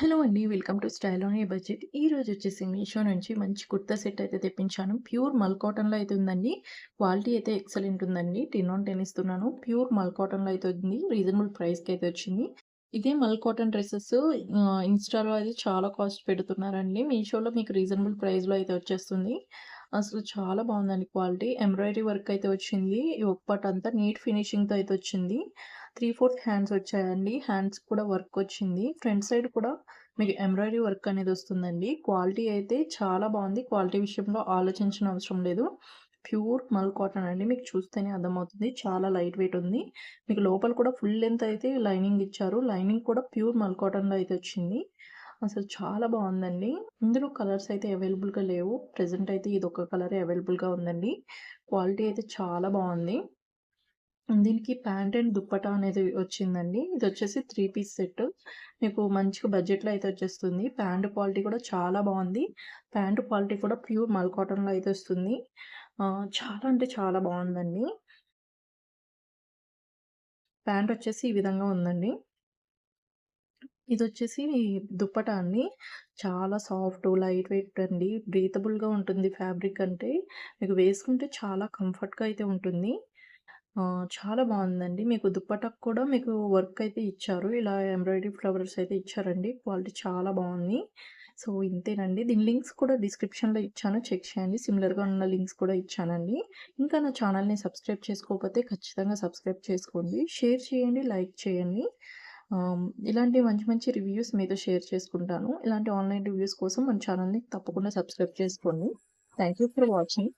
Hello అండి. Welcome to style on a budget. ఈరోజు వచ్చేసి మీషో నుంచి మంచి కుర్తా సెట్ అయితే తెప్పించాను. ప్యూర్ మల్ కాటన్‌లో అయితే ఉందండి. క్వాలిటీ అయితే ఎక్సలెంట్ ఉందండి. 10 ఆన్ 10 ఇస్తున్నాను. ప్యూర్ మల్ కాటన్‌లో అయితే ఉంది. రీజనబుల్ ప్రైస్‌కి అయితే వచ్చింది. ఇదే మల్ కాటన్ డ్రెసెస్ ఇన్‌స్టాలో అయితే చాలా కాస్ట్ పెడుతున్నారండి. మీషోలో మీకు రీజనబుల్ ప్రైస్‌లో అయితే వచ్చేస్తుంది. అసలు చాలా బాగుందండి క్వాలిటీ. ఎంబ్రాయిడరీ వర్క్ అయితే వచ్చింది. ఈ ఒక పార్ట్ అంతా నీట్ ఫినిషింగ్‌తో అయితే వచ్చింది. 3/4 హ్యాండ్స్ వచ్చాయండి. హ్యాండ్స్ కూడా వర్క్ వచ్చింది. ఫ్రంట్ సైడ్ కూడా మీకు ఎంబ్రాయిడరీ వర్క్ అనేది వస్తుందండి. క్వాలిటీ అయితే చాలా బాగుంది. క్వాలిటీ విషయంలో ఆలోచించిన అవసరం లేదు. ప్యూర్ మల్ కాటన్ అండి. మీకు చూస్తేనే అర్థమవుతుంది. చాలా లైట్ వెయిట్ ఉంది. మీకు లోపల కూడా ఫుల్ లెంత్ అయితే లైనింగ్ ఇచ్చారు. లైనింగ్ కూడా ప్యూర్ మల్ కాటన్‌లో అయితే వచ్చింది. అసలు చాలా బాగుందండి. ఇందులో కలర్స్ అయితే అవైలబుల్‌గా లేవు. ప్రెజెంట్ అయితే ఇదొక కలరే అవైలబుల్‌గా ఉందండి. క్వాలిటీ అయితే చాలా బాగుంది. దీనికి ప్యాంట్ అండ్ దుప్పటా అనేది వచ్చిందండి. ఇదొచ్చేసి 3 పీస్ సెట్. మీకు మంచిగా బడ్జెట్‌లో అయితే వచ్చేస్తుంది. ప్యాంట్ క్వాలిటీ కూడా చాలా బావుంది. ప్యాంట్ క్వాలిటీ కూడా ప్యూర్ మల్ కాటన్‌లో అయితే వస్తుంది. చాలా అంటే చాలా బావుందండి. ప్యాంట్ వచ్చేసి ఈ విధంగా ఉందండి. ఇదొచ్చేసి దుప్పటా అండి. చాలా సాఫ్ట్, లైట్ వెయిట్ అండి. బ్రీతబుల్‌గా ఉంటుంది ఫ్యాబ్రిక్ అంటే. మీకు వేసుకుంటే చాలా కంఫర్ట్‌గా అయితే ఉంటుంది. చాలా బావుందండి. మీకు దుప్పటాకు కూడా మీకు వర్క్ అయితే ఇచ్చారు. ఇలా ఎంబ్రాయిడరీ ఫ్లవర్స్ అయితే ఇచ్చారండి. క్వాలిటీ చాలా బావుంది. సో, ఇంతేనండి. దీని లింక్స్ కూడా డిస్క్రిప్షన్‌లో ఇచ్చాను. చెక్ చేయండి. సిమిలర్‌గా ఉన్న లింక్స్ కూడా ఇచ్చానండి. ఇంకా నా ఛానల్‌ని సబ్స్క్రైబ్ చేసుకోకపోతే ఖచ్చితంగా సబ్స్క్రైబ్ చేసుకోండి. షేర్ చేయండి, లైక్ చేయండి. ఇలాంటి మంచి మంచి రివ్యూస్ మీతో షేర్ చేసుకుంటాను. ఇలాంటి ఆన్‌లైన్ రివ్యూస్ కోసం మన ఛానల్‌ని తప్పకుండా సబ్స్క్రైబ్ చేసుకోండి. Thank you for watching.